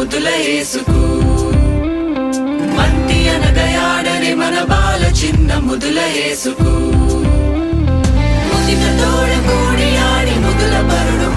ముదుల యేసుకు మంటి అనగయాడని మన బాల చిన్న ముదుల యేసుకు ముదిక తోడ కూడి ఆడి ముదుల బరుడు